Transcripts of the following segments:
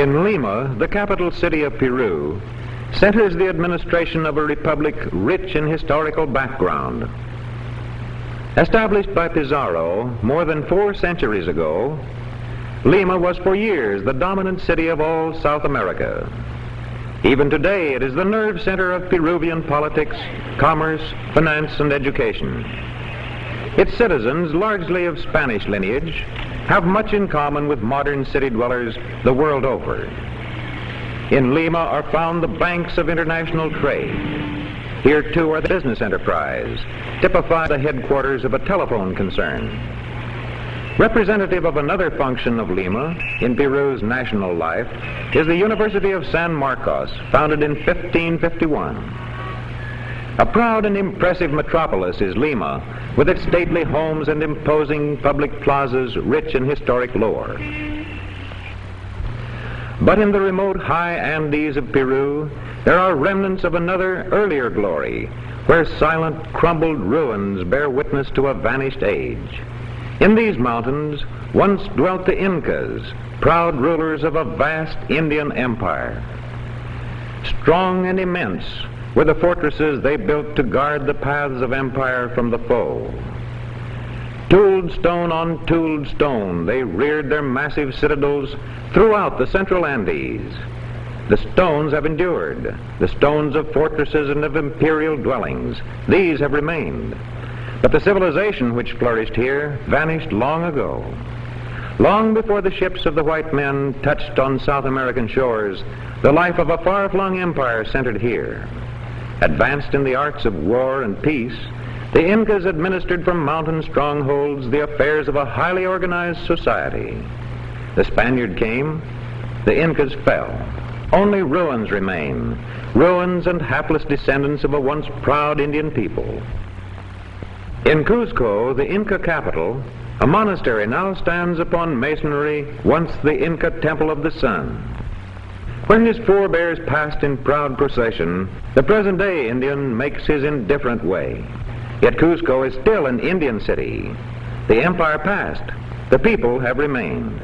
In Lima, the capital city of Peru, centers the administration of a republic rich in historical background. Established by Pizarro more than 4 centuries ago, Lima was for years the dominant city of all South America. Even today, it is the nerve center of Peruvian politics, commerce, finance, and education. Its citizens, largely of Spanish lineage, have much in common with modern city dwellers the world over. In Lima are found the banks of international trade. Here, too, are the business enterprise, typify the headquarters of a telephone concern. Representative of another function of Lima in Peru's national life is the University of San Marcos, founded in 1551. A proud and impressive metropolis is Lima, with its stately homes and imposing public plazas rich in historic lore. But in the remote high Andes of Peru, there are remnants of another earlier glory, where silent, crumbled ruins bear witness to a vanished age. In these mountains once dwelt the Incas, proud rulers of a vast Indian empire. Strong and immense were the fortresses they built to guard the paths of empire from the foe. Tooled stone on tooled stone, they reared their massive citadels throughout the central Andes. The stones have endured, the stones of fortresses and of imperial dwellings. These have remained. But the civilization which flourished here vanished long ago. Long before the ships of the white men touched on South American shores, the life of a far-flung empire centered here. Advanced in the arts of war and peace, the Incas administered from mountain strongholds the affairs of a highly organized society. The Spaniard came, the Incas fell. Only ruins remain, ruins and hapless descendants of a once proud Indian people. In Cusco, the Inca capital, a monastery now stands upon masonry, once the Inca Temple of the Sun. Where his forebears passed in proud procession, the present-day Indian makes his indifferent way. Yet Cusco is still an Indian city. The empire passed, the people have remained.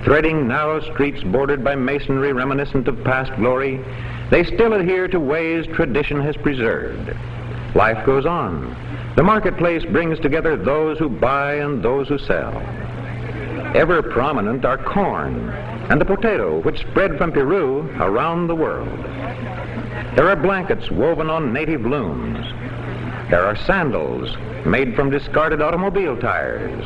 Threading narrow streets bordered by masonry reminiscent of past glory, they still adhere to ways tradition has preserved. Life goes on. The marketplace brings together those who buy and those who sell. Ever prominent are corn and the potato, which spread from Peru around the world. There are blankets woven on native looms. There are sandals made from discarded automobile tires.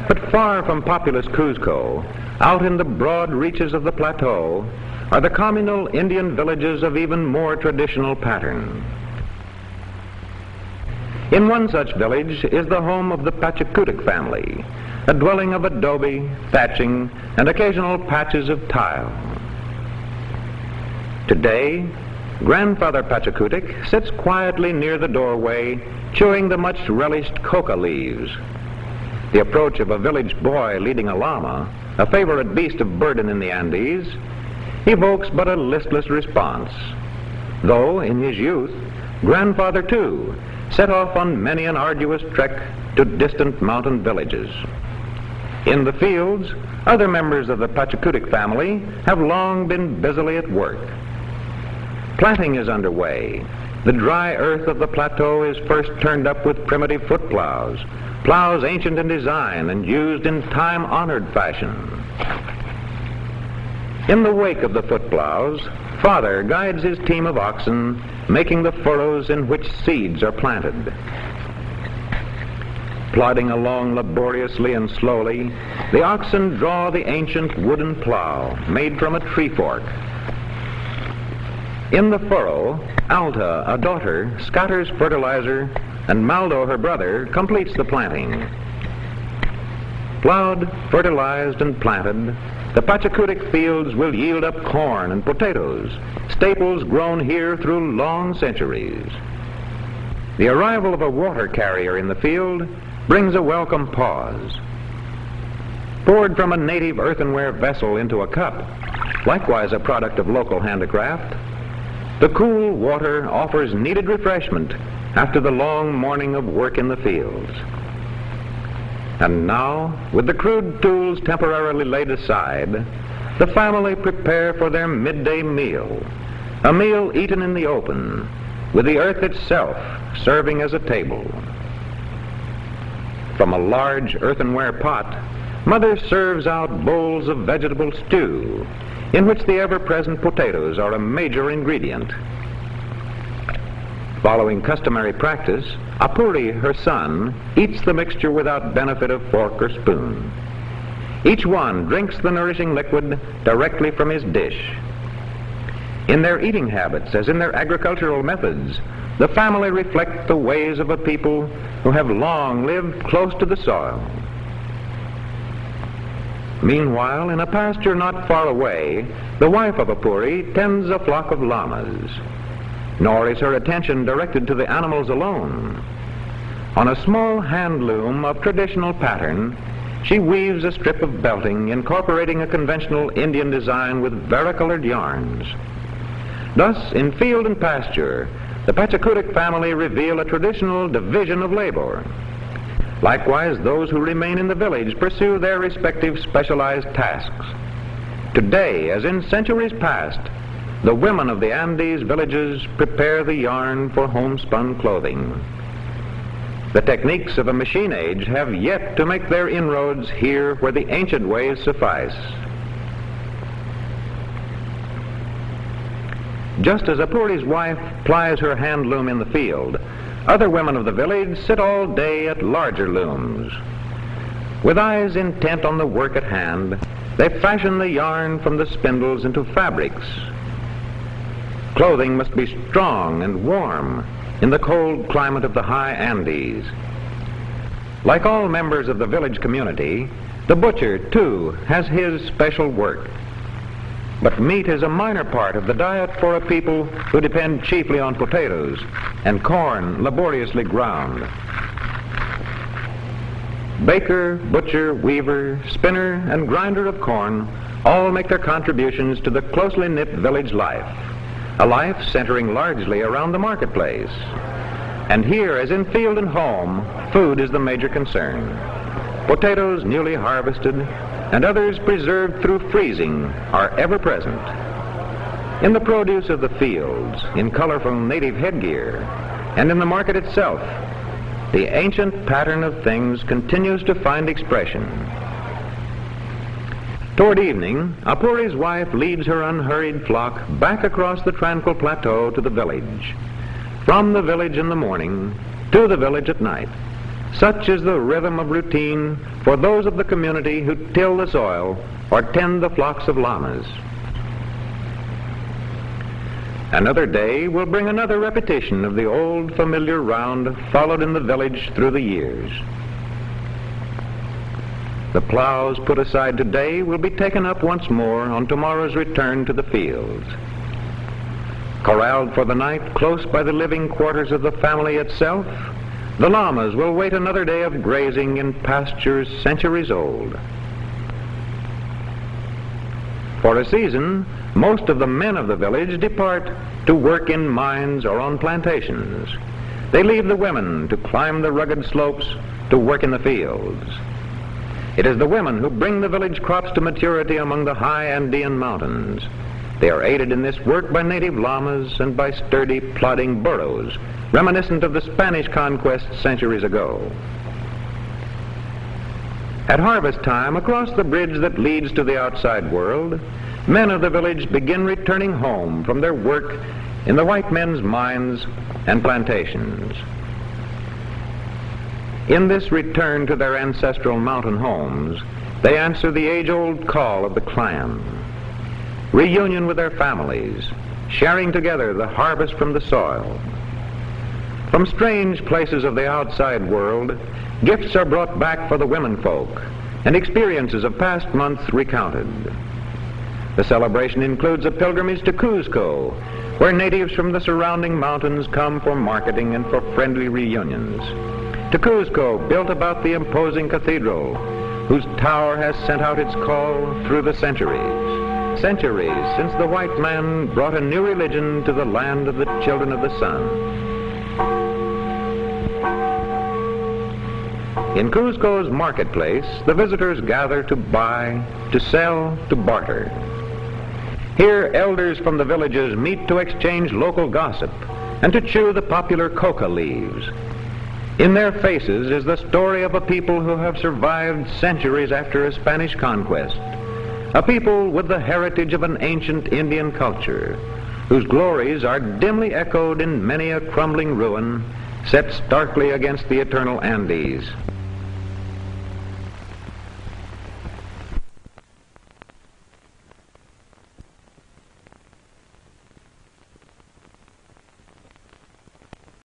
But far from populous Cusco, out in the broad reaches of the plateau, are the communal Indian villages of even more traditional pattern. In one such village is the home of the Pachacutec family, a dwelling of adobe, thatching, and occasional patches of tile. Today, Grandfather Pachacutec sits quietly near the doorway, chewing the much relished coca leaves. The approach of a village boy leading a llama, a favorite beast of burden in the Andes, evokes but a listless response. Though, in his youth, Grandfather, too, set off on many an arduous trek to distant mountain villages. In the fields, other members of the Pachacutec family have long been busily at work. Planting is underway. The dry earth of the plateau is first turned up with primitive foot plows, plows ancient in design and used in time-honored fashion. In the wake of the foot plows, Father guides his team of oxen, making the furrows in which seeds are planted. Plodding along laboriously and slowly, the oxen draw the ancient wooden plow made from a tree fork. In the furrow, Alta, a daughter, scatters fertilizer, and Maldo, her brother, completes the planting. Plowed, fertilized, and planted, the Pachacutec fields will yield up corn and potatoes, staples grown here through long centuries. The arrival of a water carrier in the field brings a welcome pause. Poured from a native earthenware vessel into a cup, likewise a product of local handicraft, the cool water offers needed refreshment after the long morning of work in the fields. And now, with the crude tools temporarily laid aside, the family prepare for their midday meal, a meal eaten in the open, with the earth itself serving as a table. From a large earthenware pot, Mother serves out bowls of vegetable stew, in which the ever-present potatoes are a major ingredient. Following customary practice, Apuri, her son, eats the mixture without benefit of fork or spoon. Each one drinks the nourishing liquid directly from his dish. In their eating habits, as in their agricultural methods, the family reflect the ways of a people who have long lived close to the soil. Meanwhile, in a pasture not far away, the wife of Apuri tends a flock of llamas. Nor is her attention directed to the animals alone. On a small hand loom of traditional pattern, she weaves a strip of belting incorporating a conventional Indian design with varicolored yarns. Thus, in field and pasture, the Pachakutik family reveal a traditional division of labor. Likewise, those who remain in the village pursue their respective specialized tasks. Today, as in centuries past, the women of the Andes villages prepare the yarn for homespun clothing. The techniques of a machine age have yet to make their inroads here where the ancient ways suffice. Just as Apuri's wife plies her hand loom in the field, other women of the village sit all day at larger looms. With eyes intent on the work at hand, they fashion the yarn from the spindles into fabrics. Clothing must be strong and warm in the cold climate of the high Andes. Like all members of the village community, the butcher, too, has his special work. But meat is a minor part of the diet for a people who depend chiefly on potatoes and corn laboriously ground. Baker, butcher, weaver, spinner, and grinder of corn all make their contributions to the closely knit village life, a life centering largely around the marketplace. And here, as in field and home, food is the major concern. Potatoes newly harvested and others preserved through freezing are ever present. In the produce of the fields, in colorful native headgear, and in the market itself, the ancient pattern of things continues to find expression. Toward evening, Apuri's wife leads her unhurried flock back across the tranquil plateau to the village. From the village in the morning to the village at night. Such is the rhythm of routine for those of the community who till the soil or tend the flocks of llamas. Another day will bring another repetition of the old familiar round followed in the village through the years. The plows put aside today will be taken up once more on tomorrow's return to the fields. Corralled for the night close by the living quarters of the family itself, the llamas will wait another day of grazing in pastures centuries old. For a season, most of the men of the village depart to work in mines or on plantations. They leave the women to climb the rugged slopes to work in the fields. It is the women who bring the village crops to maturity among the high Andean mountains. They are aided in this work by native llamas and by sturdy, plodding burros, reminiscent of the Spanish conquest centuries ago. At harvest time, across the bridge that leads to the outside world, men of the village begin returning home from their work in the white men's mines and plantations. In this return to their ancestral mountain homes, they answer the age-old call of the clan. Reunion with their families, sharing together the harvest from the soil. From strange places of the outside world, gifts are brought back for the women folk, and experiences of past months recounted. The celebration includes a pilgrimage to Cusco, where natives from the surrounding mountains come for marketing and for friendly reunions. To Cusco, built about the imposing cathedral, whose tower has sent out its call through the centuries. Centuries since the white man brought a new religion to the land of the children of the sun. In Cusco's marketplace, the visitors gather to buy, to sell, to barter. Here, elders from the villages meet to exchange local gossip and to chew the popular coca leaves. In their faces is the story of a people who have survived centuries after a Spanish conquest, a people with the heritage of an ancient Indian culture, whose glories are dimly echoed in many a crumbling ruin set starkly against the eternal Andes.